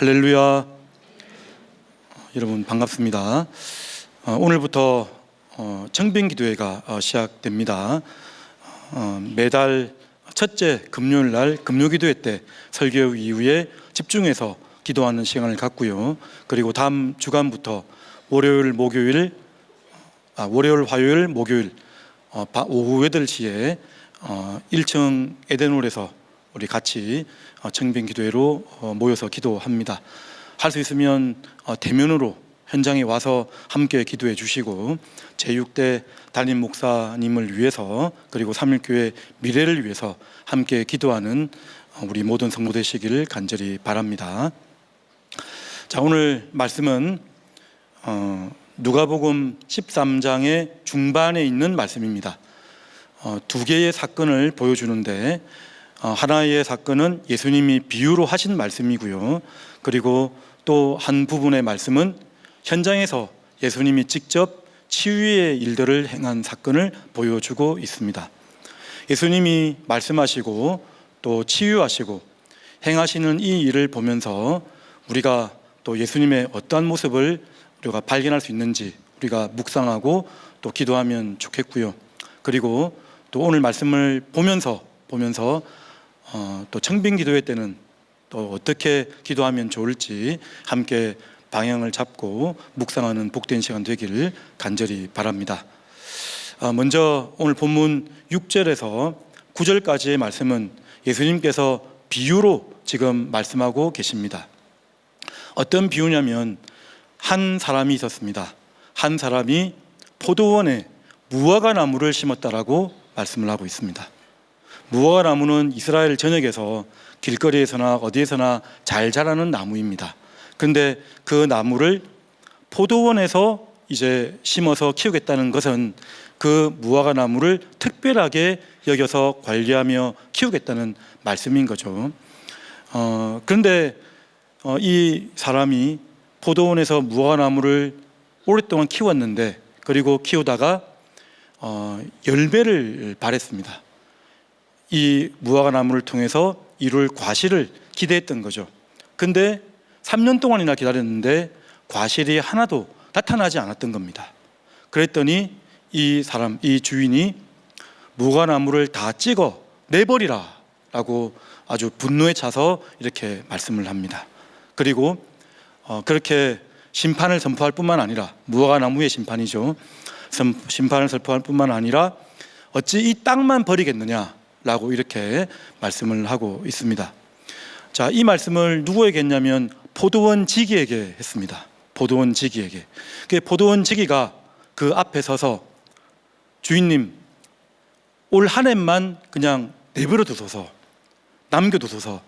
할렐루야. 여러분 반갑습니다. 오늘부터 청빙기도회가 시작됩니다. 매달 첫째 금요일 날 금요기도회 때 설교 이후에 집중해서 기도하는 시간을 갖고요. 그리고 다음 주간부터 월요일, 화요일, 목요일 오후 8시에 1층 에덴홀에서 우리 같이 청빙기도회로 모여서 기도합니다. 할 수 있으면 대면으로 현장에 와서 함께 기도해 주시고 제6대 담임 목사님을 위해서 그리고 3일교회 미래를 위해서 함께 기도하는 우리 모든 성도 되시기를 간절히 바랍니다. 자, 오늘 말씀은 누가복음 13장의 중반에 있는 말씀입니다. 두 개의 사건을 보여주는데 하나의 사건은 예수님이 비유로 하신 말씀이고요. 그리고 또 한 부분의 말씀은 현장에서 예수님이 직접 치유의 일들을 행한 사건을 보여주고 있습니다. 예수님이 말씀하시고 또 치유하시고 행하시는 이 일을 보면서 우리가 또 예수님의 어떠한 모습을 우리가 발견할 수 있는지 우리가 묵상하고 또 기도하면 좋겠고요. 그리고 또 오늘 말씀을 보면서 또 청빙기도회 때는 또 어떻게 기도하면 좋을지 함께 방향을 잡고 묵상하는 복된 시간 되기를 간절히 바랍니다. 먼저 오늘 본문 6절에서 9절까지의 말씀은 예수님께서 비유로 지금 말씀하고 계십니다. 어떤 비유냐면 한 사람이 있었습니다. 한 사람이 포도원에 무화과 나무를 심었다라고 말씀을 하고 있습니다. 무화과 나무는 이스라엘 전역에서 길거리에서나 어디에서나 잘 자라는 나무입니다. 그런데 그 나무를 포도원에서 이제 심어서 키우겠다는 것은 그 무화과 나무를 특별하게 여겨서 관리하며 키우겠다는 말씀인 거죠. 그런데 이 사람이 포도원에서 무화과 나무를 오랫동안 키웠는데 그리고 키우다가 열매를 발했습니다. 이 무화과 나무를 통해서 이룰 과실을 기대했던 거죠. 근데 3년 동안이나 기다렸는데 과실이 하나도 나타나지 않았던 겁니다. 그랬더니 이 주인이 무화과 나무를 다 찍어 내버리라 라고 아주 분노에 차서 이렇게 말씀을 합니다. 그리고 그렇게 심판을 선포할 뿐만 아니라 무화과 나무의 심판이죠. 심판을 선포할 뿐만 아니라 어찌 이 땅만 버리겠느냐 라고 이렇게 말씀을 하고 있습니다. 자, 이 말씀을 누구에게 했냐면 포도원 지기에게 했습니다. 포도원 지기에게. 그 포도원 지기가 그 앞에 서서 주인님, 올 한 해만 그냥 내버려 두소서, 남겨두소서,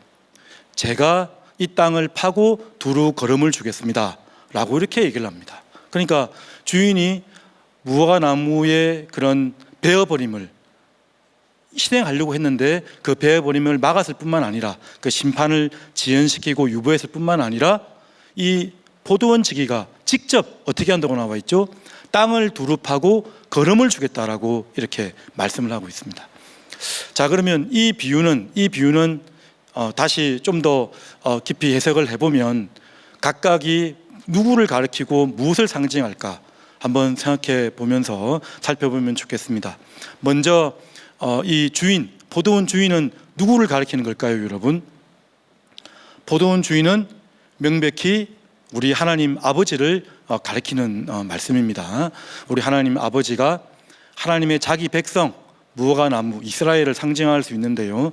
제가 이 땅을 파고 두루 걸음을 주겠습니다 라고 이렇게 얘기를 합니다. 그러니까 주인이 무화과 나무의 그런 베어버림을 실행하려고 했는데 그 베어버림을 막았을 뿐만 아니라 그 심판을 지연시키고 유보했을 뿐만 아니라 이 포도원 지기가 직접 어떻게 한다고 나와 있죠? 땅을 두루 파고 걸음을 주겠다라고 이렇게 말씀을 하고 있습니다. 자, 그러면 이 비유는 다시 좀 더 깊이 해석을 해보면 각각이 누구를 가리키고 무엇을 상징할까 한번 생각해 보면서 살펴보면 좋겠습니다. 먼저 이 포도원 주인은 누구를 가리키는 걸까요, 여러분? 포도원 주인은 명백히 우리 하나님 아버지를 가리키는 말씀입니다. 우리 하나님 아버지가 하나님의 자기 백성, 무화과 나무, 이스라엘을 상징할 수 있는데요.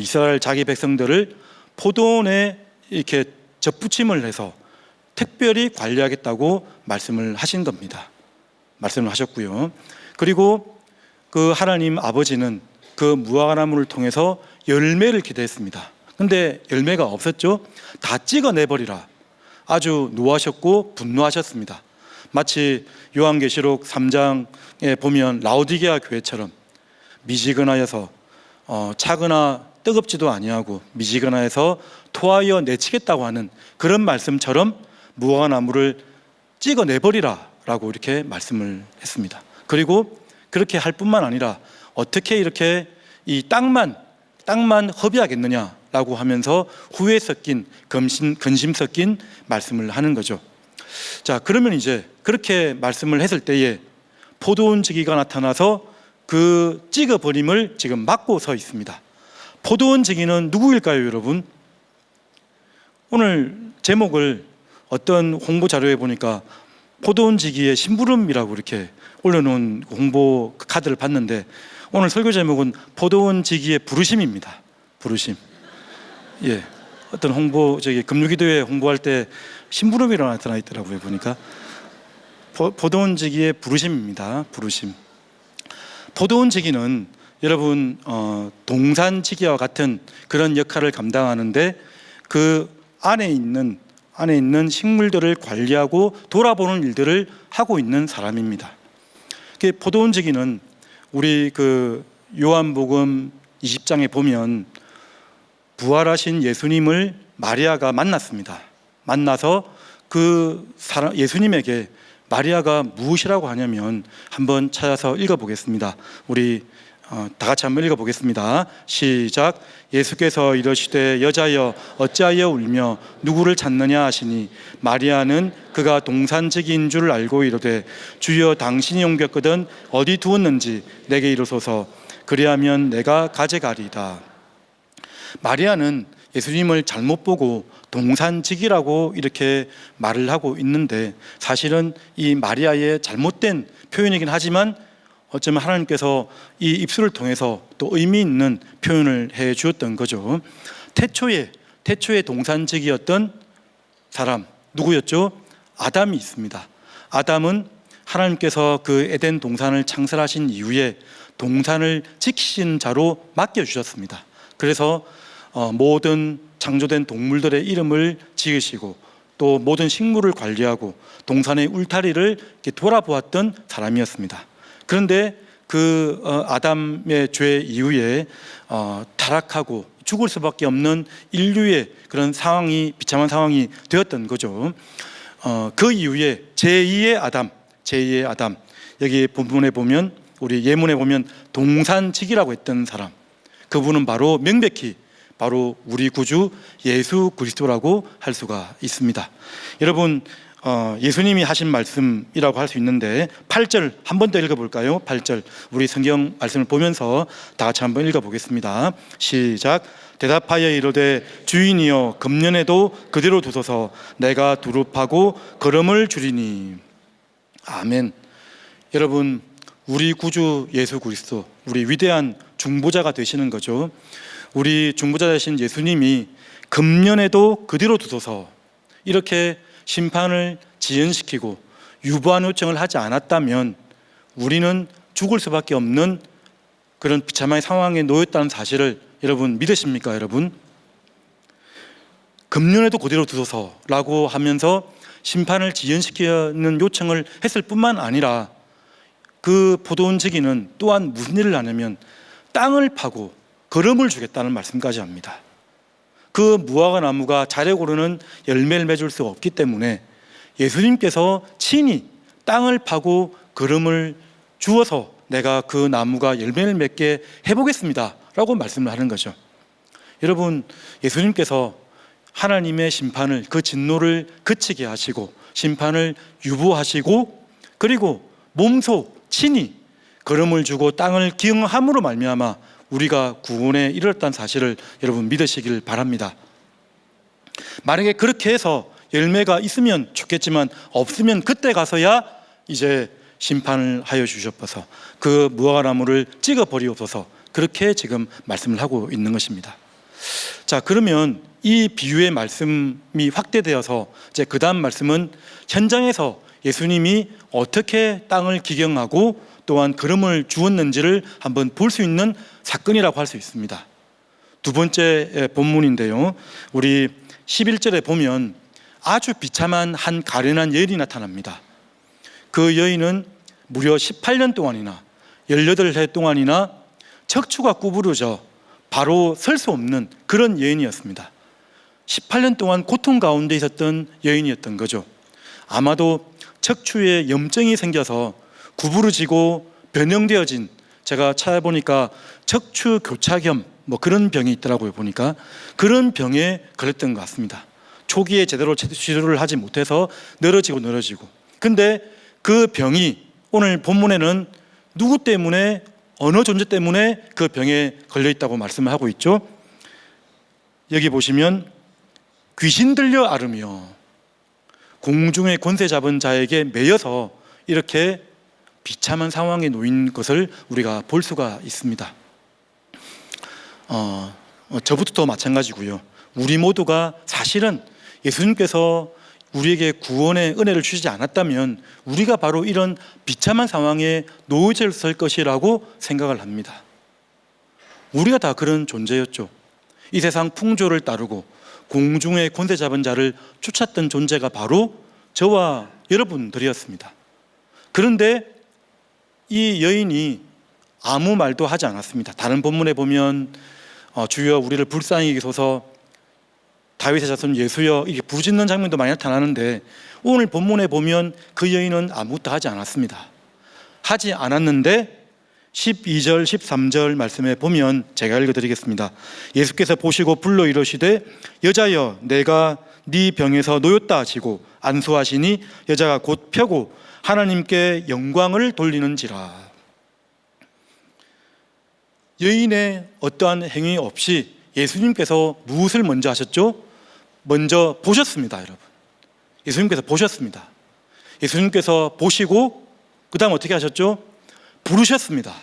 이스라엘 자기 백성들을 포도원에 이렇게 접붙임을 해서 특별히 관리하겠다고 말씀을 하신 겁니다. 말씀을 하셨고요. 그리고 그 하나님 아버지는 그 무화과 나무를 통해서 열매를 기대했습니다. 근데 열매가 없었죠. 다 찍어내버리라 아주 노하셨고 분노하셨습니다. 마치 요한계시록 3장에 보면 라오디게아 교회처럼 미지근하여서 차거나 뜨겁지도 아니하고 미지근하여서 토하여 내치겠다고 하는 그런 말씀처럼 무화과 나무를 찍어내버리라 라고 이렇게 말씀을 했습니다. 그리고 그렇게 할 뿐만 아니라 어떻게 이렇게 이 땅만 땅만 허비하겠느냐라고 하면서 후회 섞인 근심 섞인 말씀을 하는 거죠. 자, 그러면 이제 그렇게 말씀을 했을 때에 포도원 지기가 나타나서 그 찍어버림을 지금 막고 서 있습니다. 포도원 지기는 누구일까요, 여러분? 오늘 제목을 어떤 홍보 자료에 보니까 포도원 지기의 심부름이라고 이렇게 올려놓은 홍보 카드를 봤는데, 오늘 설교 제목은 포도원 지기의 부르심입니다. 부르심. 예, 어떤 금요기도회 홍보할 때 심부름이라고 나타나 있더라고요. 보니까 포도원 지기의 부르심입니다. 부르심. 포도원 지기는 여러분 동산 지기와 같은 그런 역할을 감당하는데, 그 안에 있는 식물들을 관리하고 돌아보는 일들을 하고 있는 사람입니다. 포도원 지기는 우리 그 요한복음 20장에 보면 부활하신 예수님을 마리아가 만났습니다. 만나서 예수님에게 마리아가 무엇이라고 하냐면, 한번 찾아서 읽어보겠습니다. 우리 다 같이 한번 읽어보겠습니다. 시작. 예수께서 이르시되 여자여 어찌하여 울며 누구를 찾느냐 하시니, 마리아는 그가 동산지기인 줄 알고 이르되 주여 당신이 옮겼거든 어디 두었는지 내게 이르소서, 그리하면 내가 가져가리이다. 마리아는 예수님을 잘못 보고 동산지기라고 이렇게 말을 하고 있는데, 사실은 이 마리아의 잘못된 표현이긴 하지만 어쩌면 하나님께서 이 입술을 통해서 또 의미 있는 표현을 해 주었던 거죠. 태초에 동산지기였던 사람 누구였죠? 아담이 있습니다. 아담은 하나님께서 그 에덴 동산을 창설하신 이후에 동산을 지키신 자로 맡겨주셨습니다. 그래서 모든 창조된 동물들의 이름을 지으시고 또 모든 식물을 관리하고 동산의 울타리를 이렇게 돌아보았던 사람이었습니다. 그런데 그 아담의 죄 이후에 타락하고 죽을 수밖에 없는 인류의 그런 상황이, 비참한 상황이 되었던 거죠. 그 이후에 제2의 아담, 여기 본문에 보면, 우리 예문에 보면 동산지기라고 했던 사람, 그분은 바로 명백히 바로 우리 구주 예수 그리스도라고 할 수가 있습니다. 여러분, 예수님이 하신 말씀이라고 할 수 있는데 8절 한 번 더 읽어볼까요? 8절 우리 성경 말씀을 보면서 다 같이 한번 읽어보겠습니다. 시작. 대답하여 이르되 주인이여 금년에도 그대로 두소서, 내가 두릅하고 걸음을 줄이니. 아멘. 여러분, 우리 구주 예수 그리스도, 우리 위대한 중보자가 되시는 거죠. 우리 중보자 되신 예수님이 금년에도 그대로 두소서, 이렇게 심판을 지연시키고 유보한 요청을 하지 않았다면 우리는 죽을 수밖에 없는 그런 비참한 상황에 놓였다는 사실을 여러분 믿으십니까? 여러분, 금년에도 그대로 두소서라고 하면서 심판을 지연시키는 요청을 했을 뿐만 아니라, 그 포도원 지기는 또한 무슨 일을 하냐면 땅을 파고 걸음을 주겠다는 말씀까지 합니다. 그 무화과 나무가 자력 오르는 열매를 맺을 수 없기 때문에 예수님께서 친히 땅을 파고 걸음을 주어서 내가 그 나무가 열매를 맺게 해보겠습니다 라고 말씀을 하는 거죠. 여러분, 예수님께서 하나님의 심판을, 그 진노를 그치게 하시고 심판을 유보하시고, 그리고 몸소 친히 걸음을 주고 땅을 기용함으로 말미암아 우리가 구원에 이르렀다는 사실을 여러분 믿으시길 바랍니다. 만약에 그렇게 해서 열매가 있으면 좋겠지만 없으면 그때 가서야 이제 심판을 하여 주시옵소서, 그 무화과나무를 찍어버리옵소서, 그렇게 지금 말씀을 하고 있는 것입니다. 자, 그러면 이 비유의 말씀이 확대되어서 이제 그 다음 말씀은 현장에서 예수님이 어떻게 땅을 기경하고 또한 걸음을 주었는지를 한번 볼 수 있는 사건이라고 할 수 있습니다. 두 번째 본문인데요, 우리 11절에 보면 아주 비참한 한 가련한 여인이 나타납니다. 그 여인은 무려 18년 동안이나 18해 동안이나 척추가 구부러져 바로 설 수 없는 그런 여인이었습니다. 18년 동안 고통 가운데 있었던 여인이었던 거죠. 아마도 척추에 염증이 생겨서 구부러지고 변형되어진, 제가 찾아보니까 척추 교차염 뭐 그런 병이 있더라고요. 보니까 그런 병에 걸렸던 것 같습니다. 초기에 제대로 치료를 하지 못해서 늘어지고 근데 그 병이 오늘 본문에는 누구 때문에, 어느 존재 때문에 그 병에 걸려 있다고 말씀을 하고 있죠. 여기 보시면 귀신 들려 앓으며 공중의 권세 잡은 자에게 매여서 이렇게 비참한 상황에 놓인 것을 우리가 볼 수가 있습니다. 저부터도 마찬가지고요. 우리 모두가 사실은 예수님께서 우리에게 구원의 은혜를 주시지 않았다면 우리가 바로 이런 비참한 상황에 놓여졌을 것이라고 생각을 합니다. 우리가 다 그런 존재였죠. 이 세상 풍조를 따르고 공중의 권세 잡은 자를 쫓았던 존재가 바로 저와 여러분들이었습니다. 그런데 이 여인이 아무 말도 하지 않았습니다. 다른 본문에 보면 주여 우리를 불쌍히 여기소서, 다윗의 자손 예수여, 이게 부르짖는 장면도 많이 나타나는데 오늘 본문에 보면 그 여인은 아무것도 하지 않았습니다. 하지 않았는데 12절 13절 말씀에 보면 제가 읽어드리겠습니다. 예수께서 보시고 불러 이르시되 여자여 내가 네 병에서 놓였다 하시고 안수하시니 여자가 곧 펴고 하나님께 영광을 돌리는지라. 여인의 어떠한 행위 없이 예수님께서 무엇을 먼저 하셨죠? 먼저 보셨습니다. 여러분, 예수님께서 보셨습니다. 예수님께서 보시고 그 다음 어떻게 하셨죠? 부르셨습니다.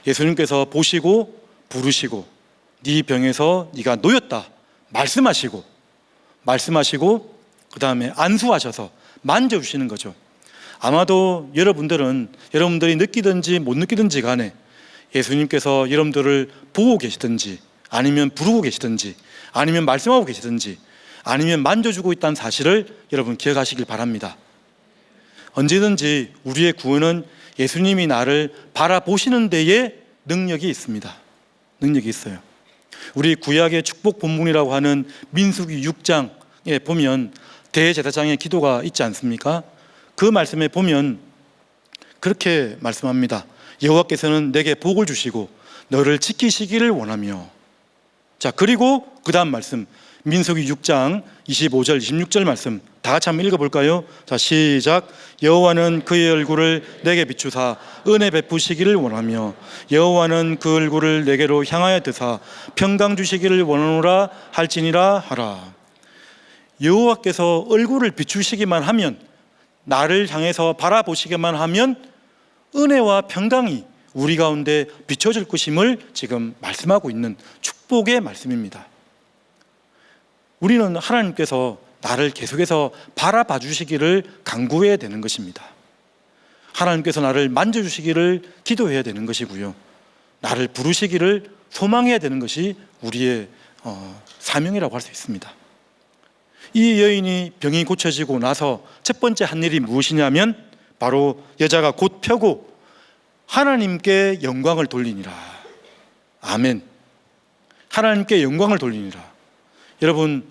예수님께서 보시고 부르시고 네 병에서 네가 놓였다 말씀하시고 그 다음에 안수하셔서 만져주시는 거죠. 아마도 여러분들이 느끼든지 못 느끼든지 간에 예수님께서 여러분들을 보고 계시든지 아니면 부르고 계시든지 아니면 말씀하고 계시든지 아니면 만져주고 있다는 사실을 여러분 기억하시길 바랍니다. 언제든지 우리의 구원은 예수님이 나를 바라보시는 데에 능력이 있습니다. 능력이 있어요. 우리 구약의 축복 본문이라고 하는 민수기 6장에 보면 대제사장의 기도가 있지 않습니까? 그 말씀에 보면 그렇게 말씀합니다. 여호와께서는 내게 복을 주시고 너를 지키시기를 원하며. 자, 그리고 그 다음 말씀 민수기 6장 25절 26절 말씀 다 같이 한번 읽어볼까요? 자, 시작. 여호와는 그의 얼굴을 내게 비추사 은혜 베푸시기를 원하며 여호와는 그 얼굴을 내게로 향하여 드사 평강 주시기를 원하노라 할지니라 하라. 여호와께서 얼굴을 비추시기만 하면, 나를 향해서 바라보시기만 하면 은혜와 평강이 우리 가운데 비춰질 것임을 지금 말씀하고 있는 축복의 말씀입니다. 우리는 하나님께서 나를 계속해서 바라봐 주시기를 간구해야 되는 것입니다. 하나님께서 나를 만져주시기를 기도해야 되는 것이고요, 나를 부르시기를 소망해야 되는 것이 우리의 사명이라고 할 수 있습니다. 이 여인이 병이 고쳐지고 나서 첫 번째 한 일이 무엇이냐면 바로 여자가 곧 펴고 하나님께 영광을 돌리니라. 아멘. 하나님께 영광을 돌리니라. 여러분,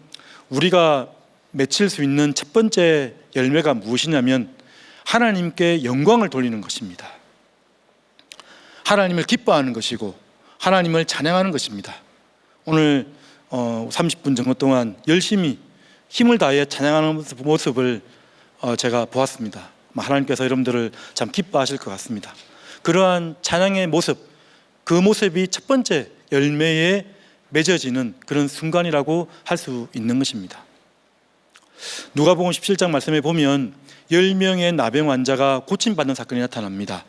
우리가 맺힐 수 있는 첫 번째 열매가 무엇이냐면 하나님께 영광을 돌리는 것입니다. 하나님을 기뻐하는 것이고 하나님을 찬양하는 것입니다. 오늘 30분 정도 동안 열심히 힘을 다해 찬양하는 모습을 제가 보았습니다. 하나님께서 여러분들을 참 기뻐하실 것 같습니다. 그러한 찬양의 모습, 그 모습이 첫 번째 열매에 맺어지는 그런 순간이라고 할 수 있는 것입니다. 누가복음 17장 말씀에 보면 10명의 나병 환자가 고침받는 사건이 나타납니다.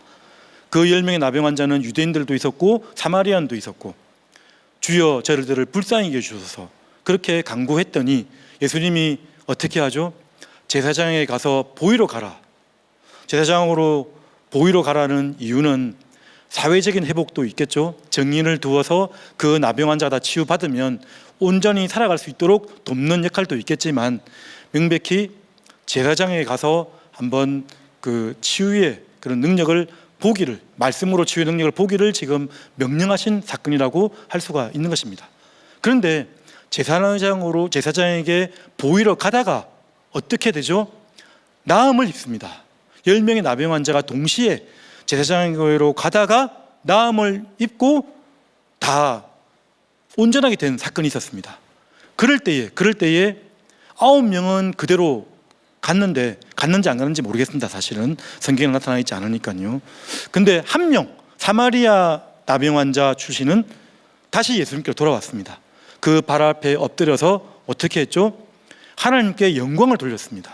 그 10명의 나병 환자는 유대인들도 있었고 사마리아인도 있었고 주여 저희들을 불쌍히 여기소서 그렇게 간구했더니 예수님이 어떻게 하죠? 제사장에게 가서 보이러 가라. 제사장으로 보이러 가라는 이유는 사회적인 회복도 있겠죠. 정인을 두어서 그 나병 환자가 다 치유받으면 온전히 살아갈 수 있도록 돕는 역할도 있겠지만 명백히 제사장에게 가서 한번 그 치유의 그런 능력을 보기를, 말씀으로 치유의 능력을 보기를 지금 명령하신 사건이라고 할 수가 있는 것입니다. 그런데 제사장에게 보이러 가다가 어떻게 되죠? 나음을 입습니다. 10명의 나병 환자가 동시에 제사장에게로 가다가 나음을 입고 다 온전하게 된 사건이 있었습니다. 그럴 때에 9명은 그대로 갔는데, 갔는지 안 갔는지 모르겠습니다. 사실은 성경에 나타나 있지 않으니까요. 근데 한 명, 사마리아 나병 환자 출신은 다시 예수님께로 돌아왔습니다. 그 발 앞에 엎드려서 어떻게 했죠? 하나님께 영광을 돌렸습니다.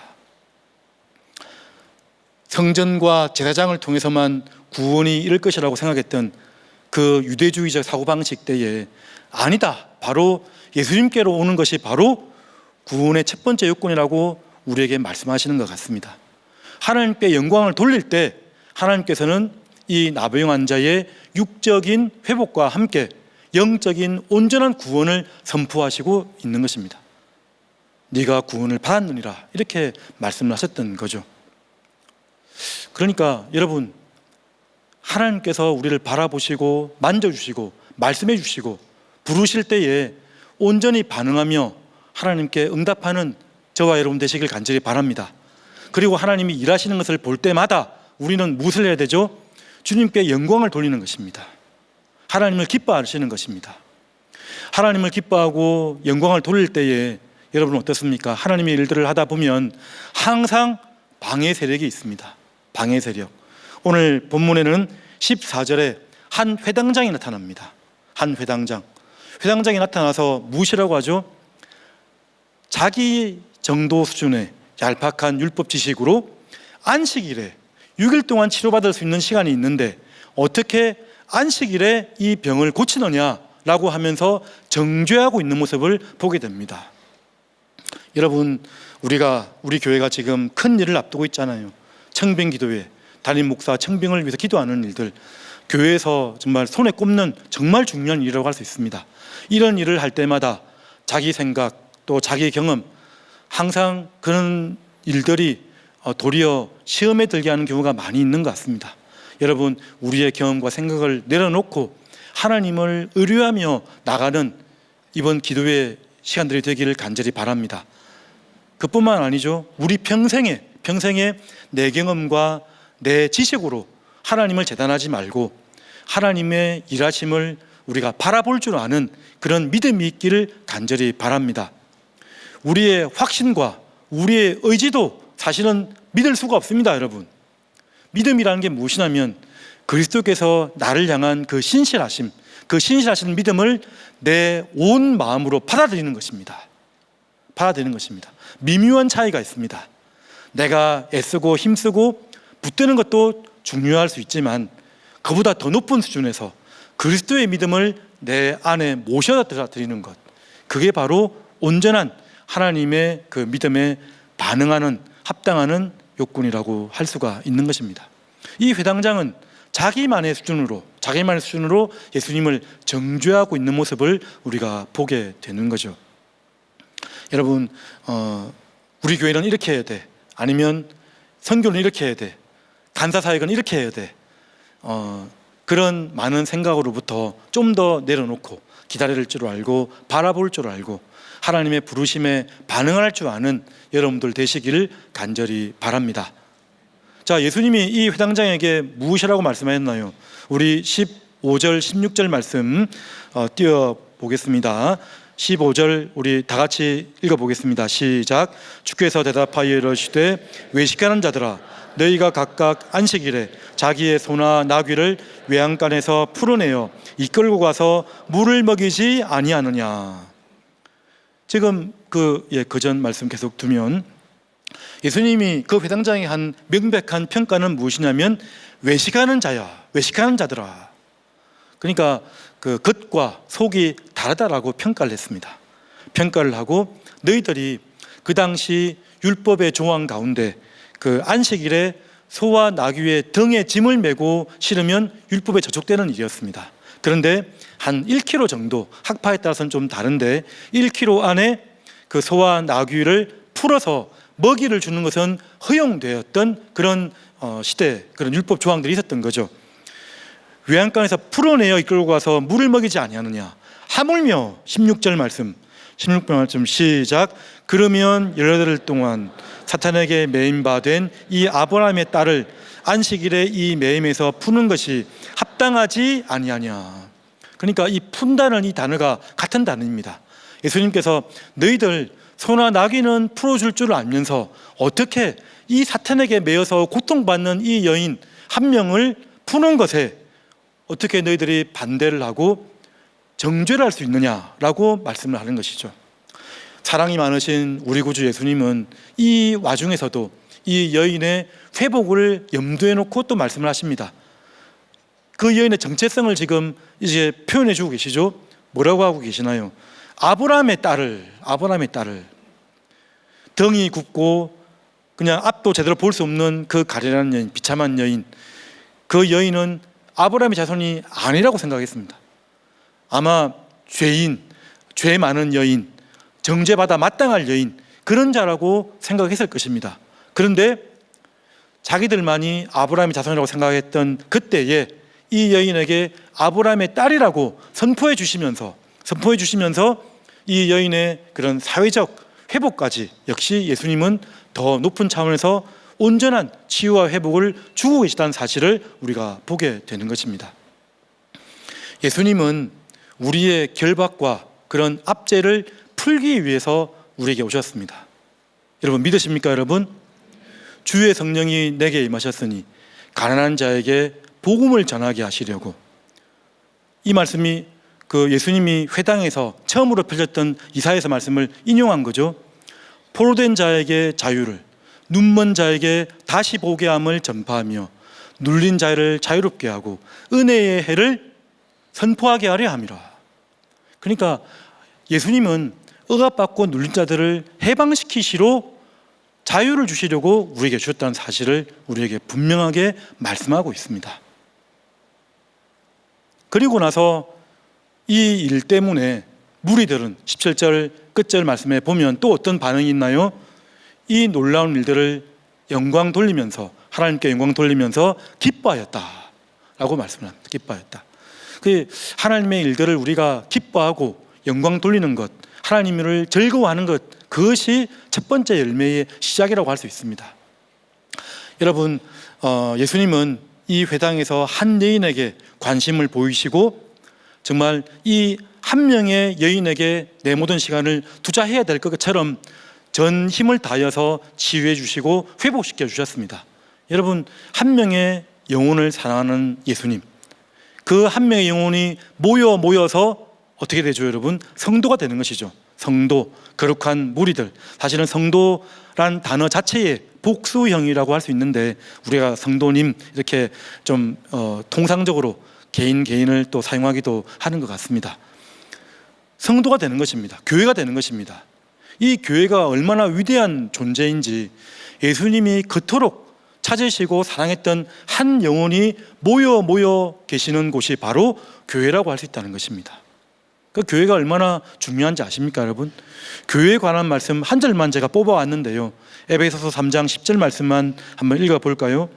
성전과 제사장을 통해서만 구원이 이룰 것이라고 생각했던 그 유대주의적 사고방식 때에 아니다, 바로 예수님께로 오는 것이 바로 구원의 첫 번째 요건이라고 우리에게 말씀하시는 것 같습니다. 하나님께 영광을 돌릴 때 하나님께서는 이 나병 환자의 육적인 회복과 함께 영적인 온전한 구원을 선포하시고 있는 것입니다. 네가 구원을 받았느니라, 이렇게 말씀을 하셨던 거죠. 그러니까 여러분, 하나님께서 우리를 바라보시고 만져주시고 말씀해 주시고 부르실 때에 온전히 반응하며 하나님께 응답하는 저와 여러분 되시길 간절히 바랍니다. 그리고 하나님이 일하시는 것을 볼 때마다 우리는 무엇을 해야 되죠? 주님께 영광을 돌리는 것입니다. 하나님을 기뻐하시는 것입니다. 하나님을 기뻐하고 영광을 돌릴 때에 여러분 어떻습니까? 하나님의 일들을 하다 보면 항상 방해 세력이 있습니다. 방해 세력. 오늘 본문에는 14절에 한 회당장이 나타납니다. 한 회당장. 회당장이 나타나서 무엇이라고 하죠? 자기 정도 수준의 얄팍한 율법 지식으로 안식일에 6일 동안 치료받을 수 있는 시간이 있는데 어떻게 안식일에 이 병을 고치느냐라고 하면서 정죄하고 있는 모습을 보게 됩니다. 여러분, 우리 교회가 지금 큰 일을 앞두고 있잖아요. 청빙기도회, 담임 목사 청빙을 위해서 기도하는 일들, 교회에서 정말 손에 꼽는 정말 중요한 일이라고 할 수 있습니다. 이런 일을 할 때마다 자기 생각 또 자기 경험, 항상 그런 일들이 도리어 시험에 들게 하는 경우가 많이 있는 것 같습니다. 여러분, 우리의 경험과 생각을 내려놓고 하나님을 의뢰하며 나가는 이번 기도의 시간들이 되기를 간절히 바랍니다. 그뿐만 아니죠. 우리 평생에 내 경험과 내 지식으로 하나님을 재단하지 말고 하나님의 일하심을 우리가 바라볼 줄 아는 그런 믿음이 있기를 간절히 바랍니다. 우리의 확신과 우리의 의지도 사실은 믿을 수가 없습니다. 여러분, 믿음이라는 게 무엇이냐면 그리스도께서 나를 향한 그 신실하신 믿음을 내 온 마음으로 받아들이는 것입니다. 미묘한 차이가 있습니다. 내가 애쓰고 힘쓰고 붙드는 것도 중요할 수 있지만 그보다 더 높은 수준에서 그리스도의 믿음을 내 안에 모셔다 드리는 것, 그게 바로 온전한 하나님의 그 믿음에 반응하는 합당하는 요건이라고 할 수가 있는 것입니다. 이 회당장은 자기만의 수준으로 예수님을 정죄하고 있는 모습을 우리가 보게 되는 거죠. 여러분, 우리 교회는 이렇게 해야 돼, 아니면 선교는 이렇게 해야 돼, 간사사역은 이렇게 해야 돼, 그런 많은 생각으로부터 좀 더 내려놓고 기다릴 줄 알고 바라볼 줄 알고 하나님의 부르심에 반응할 줄 아는 여러분들 되시기를 간절히 바랍니다. 자, 예수님이 이 회당장에게 무엇이라고 말씀하셨나요? 우리 15절 16절 말씀 띄워보겠습니다. 15절 우리 다 같이 읽어보겠습니다. 시작. 주께서 대답하여 이르시되 외식하는 자들아, 너희가 각각 안식일에 자기의 소나 나귀를 외양간에서 풀어내어 이끌고 가서 물을 먹이지 아니하느냐. 지금 그 전 말씀 계속 두면 예수님이 그 회당장에 한 명백한 평가는 무엇이냐면 외식하는 자들아. 그러니까 그 겉과 속이 다르다라고 평가를 했습니다. 평가를 하고 너희들이 그 당시 율법의 조항 가운데 그 안식일에 소와 나귀의 등에 짐을 메고 실으면 율법에 저촉되는 일이었습니다. 그런데 한 1km 정도, 학파에 따라서는 좀 다른데 1km 안에 그 소와 나귀를 풀어서 먹이를 주는 것은 허용되었던 그런 시대, 그런 율법 조항들이 있었던 거죠. 외양간에서 풀어내어 이끌고 가서 물을 먹이지 아니하느냐. 하물며 16절 말씀 시작. 그러면 18일 동안 사탄에게 매임받은 이 아브라함의 딸을 안식일에 이 매임에서 푸는 것이 합당하지 아니하냐. 그러니까 이 푼다는 이 단어가 같은 단어입니다. 예수님께서 너희들 소나 나귀는 풀어줄 줄 알면서 어떻게 이 사탄에게 매여서 고통받는 이 여인 한 명을 푸는 것에 어떻게 너희들이 반대를 하고 정죄를 할 수 있느냐라고 말씀을 하는 것이죠. 사랑이 많으신 우리 구주 예수님은 이 와중에서도 이 여인의 회복을 염두에 놓고 또 말씀을 하십니다. 그 여인의 정체성을 지금 이제 표현해 주고 계시죠. 뭐라고 하고 계시나요? 아브라함의 딸을 덩이 굽고 그냥 앞도 제대로 볼 수 없는 그 가련한 여인, 비참한 여인, 그 여인은 아브라함의 자손이 아니라고 생각했습니다. 아마 죄 많은 여인, 정죄받아 마땅할 여인, 그런 자라고 생각했을 것입니다. 그런데 자기들만이 아브라함의 자손이라고 생각했던 그때에 이 여인에게 아브라함의 딸이라고 선포해 주시면서 이 여인의 그런 사회적 회복까지 역시 예수님은 더 높은 차원에서 온전한 치유와 회복을 주고 계시다는 사실을 우리가 보게 되는 것입니다. 예수님은 우리의 결박과 그런 압제를 풀기 위해서 우리에게 오셨습니다. 여러분 믿으십니까 여러분? 주의 성령이 내게 임하셨으니 가난한 자에게 복음을 전하게 하시려고. 이 말씀이 그 예수님이 회당에서 처음으로 펼쳤던 이사야서 말씀을 인용한 거죠. 포로된 자에게 자유를, 눈먼 자에게 다시 보게 함을 전파하며 눌린 자를 자유롭게 하고 은혜의 해를 선포하게 하려 함이라. 그러니까 예수님은 억압받고 눌린 자들을 해방시키시러 자유를 주시려고 우리에게 주셨다는 사실을 우리에게 분명하게 말씀하고 있습니다. 그리고 나서 이 일 때문에 무리들은 17절 끝절 말씀에 보면 또 어떤 반응이 있나요? 이 놀라운 일들을 영광 돌리면서, 하나님께 영광 돌리면서 기뻐하였다라고 말씀을 합니다. 기뻐하였다. 그 하나님의 일들을 우리가 기뻐하고 영광 돌리는 것, 하나님을 즐거워하는 것, 그것이 첫 번째 열매의 시작이라고 할 수 있습니다. 여러분, 예수님은 이 회당에서 한 여인에게 관심을 보이시고 정말 이 한 명의 여인에게 내 모든 시간을 투자해야 될 것처럼 전 힘을 다하여서 치유해 주시고 회복시켜 주셨습니다. 여러분, 한 명의 영혼을 사랑하는 예수님, 그 한 명의 영혼이 모여서 어떻게 되죠 여러분? 성도가 되는 것이죠. 성도, 거룩한 무리들. 사실은 성도란 단어 자체의 복수형이라고 할 수 있는데 우리가 성도님 이렇게 좀 통상적으로 개인을 또 사용하기도 하는 것 같습니다. 성도가 되는 것입니다. 교회가 되는 것입니다. 이 교회가 얼마나 위대한 존재인지 예수님이 그토록 찾으시고 사랑했던 한 영혼이 모여 계시는 곳이 바로 교회라고 할 수 있다는 것입니다. 그 교회가 얼마나 중요한지 아십니까 여러분? 교회에 관한 말씀 한 절만 제가 뽑아왔는데요, 에베소서 3장 10절 말씀만 한번 읽어볼까요?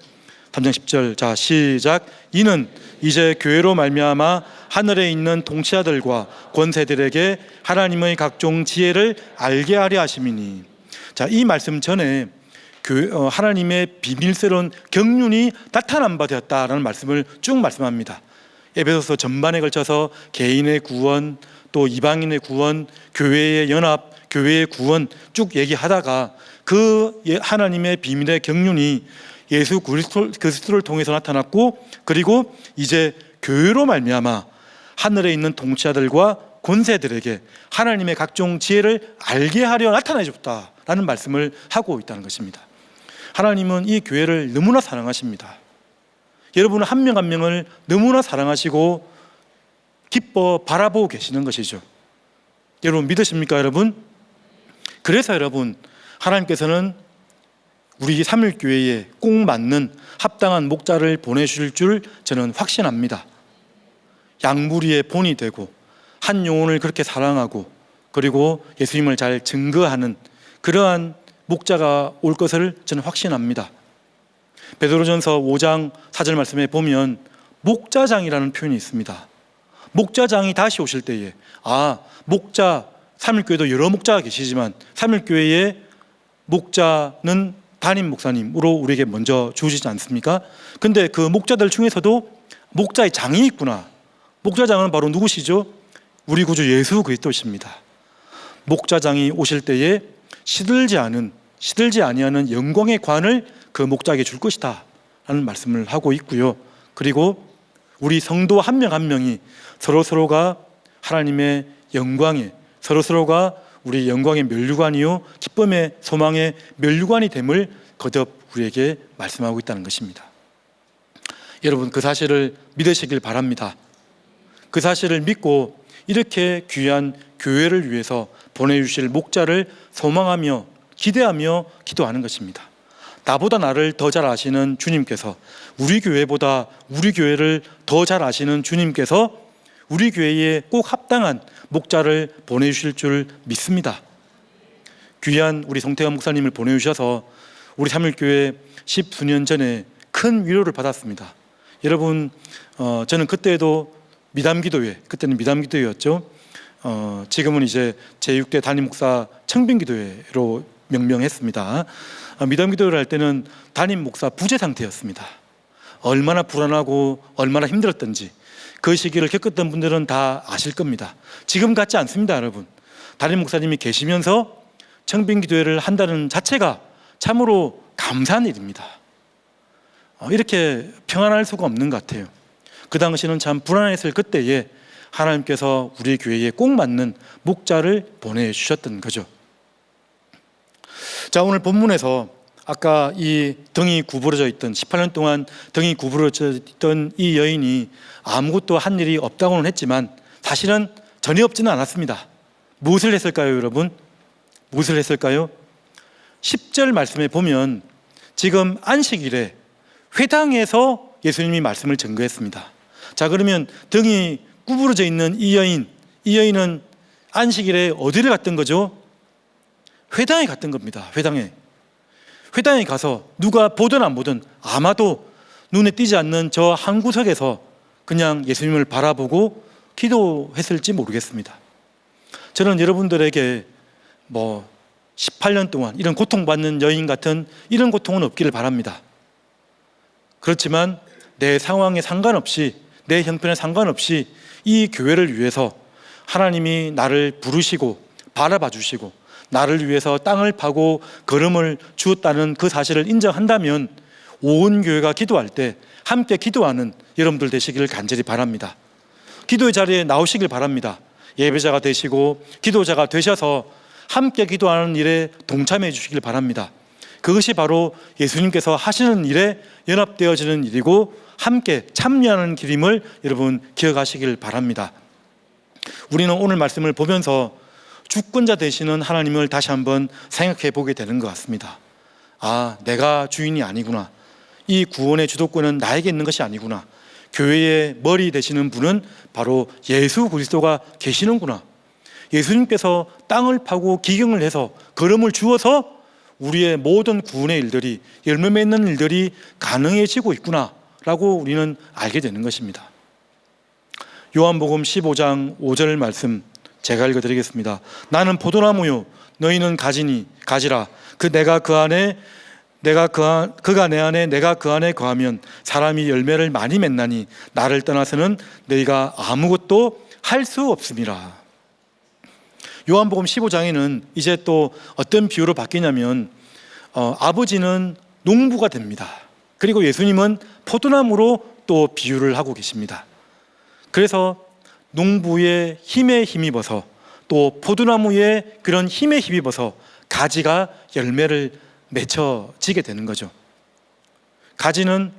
3장 10절, 자 시작. 이는 이제 교회로 말미암아 하늘에 있는 통치자들과 권세들에게 하나님의 각종 지혜를 알게 하려 하심이니. 자, 이 말씀 전에 하나님의 비밀스러운 경륜이 나타난 바 되었다라는 말씀을 쭉 말씀합니다. 에베소서 전반에 걸쳐서 개인의 구원, 또 이방인의 구원, 교회의 연합, 교회의 구원 쭉 얘기하다가 그 하나님의 비밀의 경륜이 예수 그리스도를 통해서 나타났고, 그리고 이제 교회로 말미암아 하늘에 있는 통치자들과 권세들에게 하나님의 각종 지혜를 알게 하려 나타내 줬다라는 말씀을 하고 있다는 것입니다. 하나님은 이 교회를 너무나 사랑하십니다. 여러분은 한 명 한 명을 너무나 사랑하시고 기뻐 바라보고 계시는 것이죠. 여러분 믿으십니까 여러분? 그래서 여러분, 하나님께서는 우리 삼일교회에 꼭 맞는 합당한 목자를 보내주실 줄 저는 확신합니다. 양무리의 본이 되고 한 영혼을 그렇게 사랑하고 그리고 예수님을 잘 증거하는 그러한 목자가 올 것을 저는 확신합니다. 베드로전서 5장 4절 말씀에 보면 목자장이라는 표현이 있습니다. 목자장이 다시 오실 때에, 목자, 삼일교회도 여러 목자가 계시지만 삼일교회의 목자는 담임 목사님으로 우리에게 먼저 주시지 않습니까? 근데 그 목자들 중에서도 목자의 장이 있구나, 목자장은 바로 누구시죠? 우리 구주 예수 그리스도십니다. 목자장이 오실 때에 시들지 아니하는 영광의 관을 그 목자에게 줄 것이다 라는 말씀을 하고 있고요. 그리고 우리 성도 한 명 한 명이 서로가 하나님의 영광에, 서로가 우리 영광의 면류관이요 기쁨의 소망의 면류관이 됨을 거듭 우리에게 말씀하고 있다는 것입니다. 여러분, 그 사실을 믿으시길 바랍니다. 그 사실을 믿고 이렇게 귀한 교회를 위해서 보내주실 목자를 소망하며 기대하며 기도하는 것입니다. 나보다 나를 더 잘 아시는 주님께서, 우리 교회보다 우리 교회를 더 잘 아시는 주님께서 우리 교회에 꼭 합당한 목자를 보내주실 줄 믿습니다. 귀한 우리 송태환 목사님을 보내주셔서 우리 삼일교회 10수년 전에 큰 위로를 받았습니다. 여러분, 저는 그때는 미담기도회였죠. 지금은 이제 제6대 담임 목사 청빙기도회로 명명했습니다. 미담기도회를 할 때는 담임 목사 부재 상태였습니다. 얼마나 불안하고 얼마나 힘들었던지 그 시기를 겪었던 분들은 다 아실 겁니다. 지금 같지 않습니다, 여러분. 담임 목사님이 계시면서 청빙기도회를 한다는 자체가 참으로 감사한 일입니다. 이렇게 평안할 수가 없는 것 같아요. 그 당시는 참 불안했을 그때에 하나님께서 우리 교회에 꼭 맞는 목자를 보내주셨던 거죠. 자, 오늘 본문에서 아까 이 등이 구부러져 있던 18년 동안 등이 구부러져 있던 이 여인이 아무것도 한 일이 없다고는 했지만 사실은 전혀 없지는 않았습니다. 무엇을 했을까요, 여러분? 무엇을 했을까요? 10절 말씀에 보면 지금 안식일에 회당에서 예수님이 말씀을 증거했습니다. 자, 그러면 등이 구부러져 있는 이 여인은 안식일에 어디를 갔던 거죠? 회당에 갔던 겁니다. 회당에 가서 누가 보든 안 보든 아마도 눈에 띄지 않는 저 한 구석에서 그냥 예수님을 바라보고 기도했을지 모르겠습니다. 저는 여러분들에게 18년 동안 이런 고통받는 여인 같은 이런 고통은 없기를 바랍니다. 그렇지만 내 상황에 상관없이, 내 형편에 상관없이 이 교회를 위해서 하나님이 나를 부르시고 바라봐 주시고 나를 위해서 땅을 파고 걸음을 주었다는 그 사실을 인정한다면 온 교회가 기도할 때 함께 기도하는 여러분들 되시기를 간절히 바랍니다. 기도의 자리에 나오시길 바랍니다. 예배자가 되시고 기도자가 되셔서 함께 기도하는 일에 동참해 주시길 바랍니다. 그것이 바로 예수님께서 하시는 일에 연합되어지는 일이고 함께 참여하는 길임을 여러분 기억하시길 바랍니다. 우리는 오늘 말씀을 보면서 주권자 되시는 하나님을 다시 한번 생각해 보게 되는 것 같습니다. 아, 내가 주인이 아니구나. 이 구원의 주도권은 나에게 있는 것이 아니구나. 교회의 머리 되시는 분은 바로 예수 그리스도가 계시는구나. 예수님께서 땅을 파고 기경을 해서 걸음을 주어서 우리의 모든 구원의 일들이, 열매 맺는 일들이 가능해지고 있구나 라고 우리는 알게 되는 것입니다. 요한복음 15장 5절 말씀 제가 읽어드리겠습니다. 나는 포도나무요 너희는 가지라. 그가 내 안에 내가 그 안에 거하면 사람이 열매를 많이 맺나니 나를 떠나서는 너희가 아무것도 할 수 없음이라. 요한복음 15장에는 이제 또 어떤 비유로 바뀌냐면 아버지는 농부가 됩니다. 그리고 예수님은 포도나무로 또 비유를 하고 계십니다. 그래서 농부의 힘에 힘입어서 또 포도나무의 그런 힘에 힘입어서 가지가 열매를 맺혀지게 되는 거죠. 가지는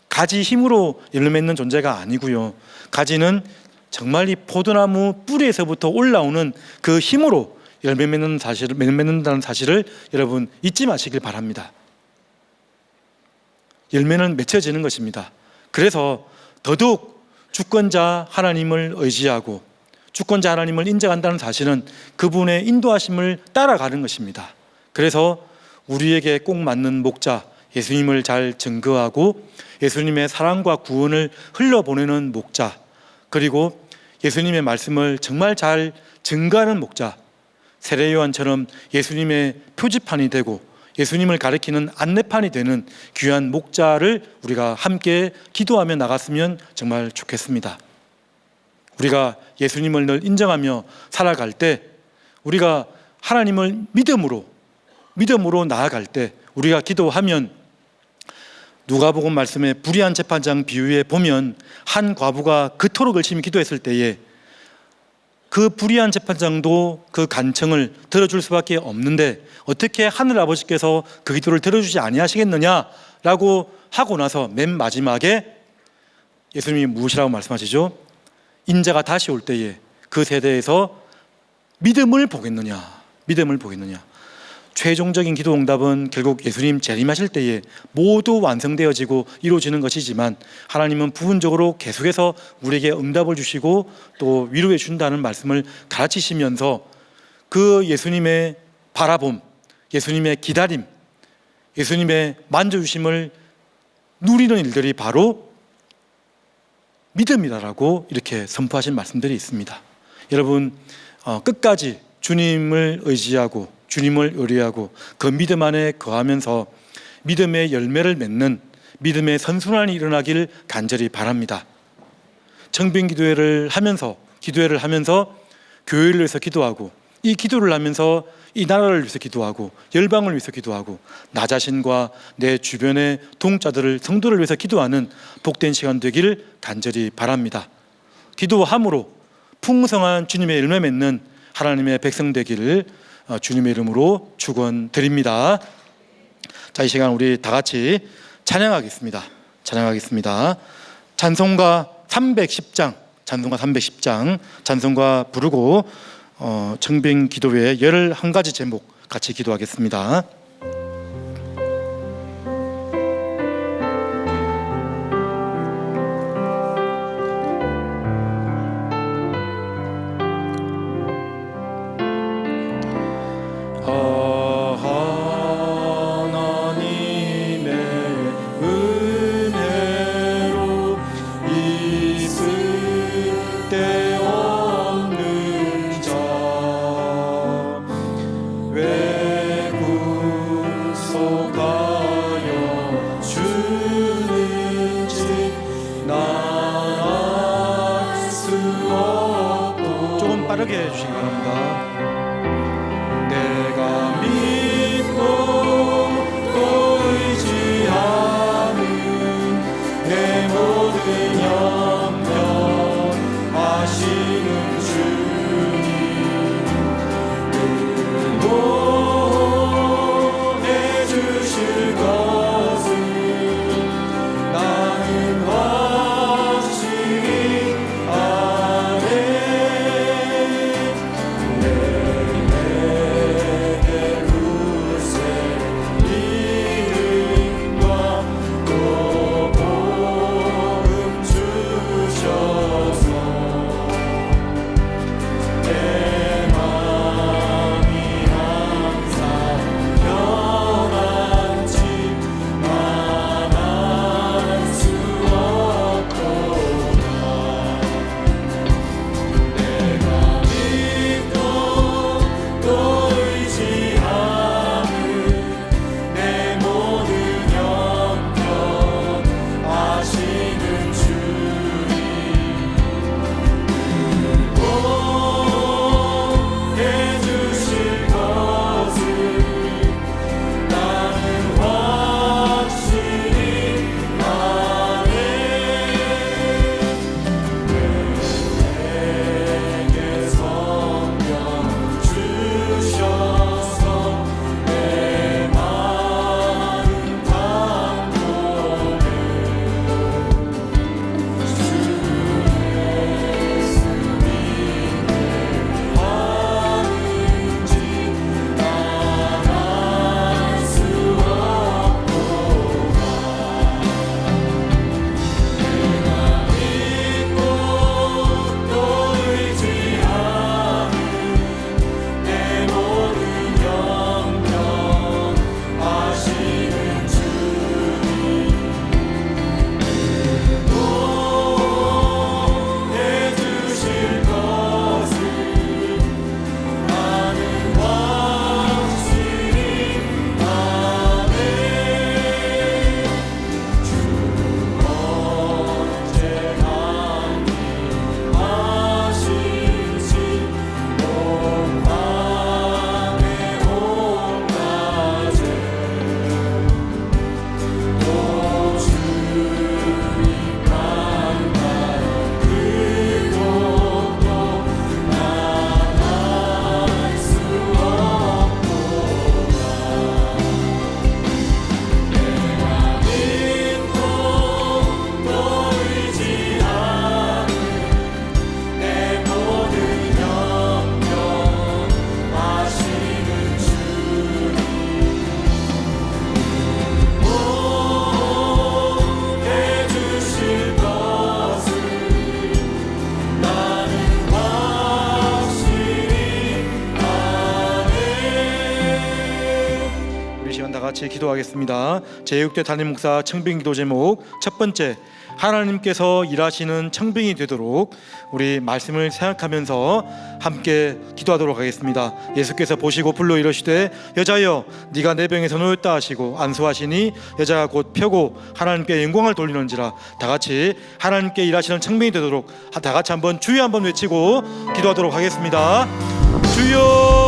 가지 힘으로 열매 맺는 존재가 아니고요. 가지는 정말 이 포도나무 뿌리에서부터 올라오는 그 힘으로 열매 맺는다는 사실을 여러분 잊지 마시길 바랍니다. 열매는 맺혀지는 것입니다. 그래서 더더욱 주권자 하나님을 의지하고 주권자 하나님을 인정한다는 사실은 그분의 인도하심을 따라가는 것입니다. 그래서 우리에게 꼭 맞는 목자 예수님을 잘 증거하고 예수님의 사랑과 구원을 흘려보내는 목자, 그리고 예수님의 말씀을 정말 잘 증거하는 목자, 세례 요한처럼 예수님의 표지판이 되고 예수님을 가리키는 안내판이 되는 귀한 목자를 우리가 함께 기도하며 나갔으면 정말 좋겠습니다. 우리가 예수님을 늘 인정하며 살아갈 때, 우리가 하나님을 믿음으로 나아갈 때, 우리가 기도하면 누가복음 말씀에 불의한 재판장 비유에 보면 한 과부가 그토록 열심히 기도했을 때에 그 불의한 재판장도 그 간청을 들어줄 수밖에 없는데 어떻게 하늘 아버지께서 그 기도를 들어주지 아니하시겠느냐라고 하고 나서 맨 마지막에 예수님이 무엇이라고 말씀하시죠? 인자가 다시 올 때에 그 세대에서 믿음을 보겠느냐. 최종적인 기도 응답은 결국 예수님 재림하실 때에 모두 완성되어지고 이루어지는 것이지만 하나님은 부분적으로 계속해서 우리에게 응답을 주시고 또 위로해 준다는 말씀을 가르치시면서 그 예수님의 바라봄, 예수님의 기다림, 예수님의 만져주심을 누리는 일들이 바로 믿음이다라고 이렇게 선포하신 말씀들이 있습니다. 여러분, 끝까지 주님을 의지하고 주님을 의뢰하고 그 믿음 안에 거하면서 믿음의 열매를 맺는 믿음의 선순환이 일어나길 간절히 바랍니다. 청빙 기도회를 하면서 교회를 위해서 기도하고, 이 기도를 하면서 이 나라를 위해서 기도하고, 열방을 위해서 기도하고, 나 자신과 내 주변의 동자들을, 성도를 위해서 기도하는 복된 시간 되기를 간절히 바랍니다. 기도함으로 풍성한 주님의 열매 맺는 하나님의 백성 되기를 주님의 이름으로 축원드립니다. 자, 이 시간 우리 다 같이 찬양하겠습니다. 찬송가 310장 찬송가 부르고 청빙 기도회 11가지 제목 같이 기도하겠습니다. 빠르게 해주시기 바랍니다. 내가 믿고 또 의지하는 내 모든 영역 아시는 주님, 응원해 주실 것을 나는 확신히 아네. 우리 시간 다 같이 기도하겠습니다. 제6대 담임 목사 청빙 기도 제목 첫 번째, 하나님께서 일하시는 청빙이 되도록 우리 말씀을 생각하면서 함께 기도하도록 하겠습니다. 예수께서 보시고 불러 이르시되 여자여 네가 내 병에서 놓였다 하시고 안수하시니 여자가 곧 펴고 하나님께 영광을 돌리는지라. 다 같이 하나님께 일하시는 청빙이 되도록 다 같이 한번 주여 한번 외치고 기도하도록 하겠습니다. 주여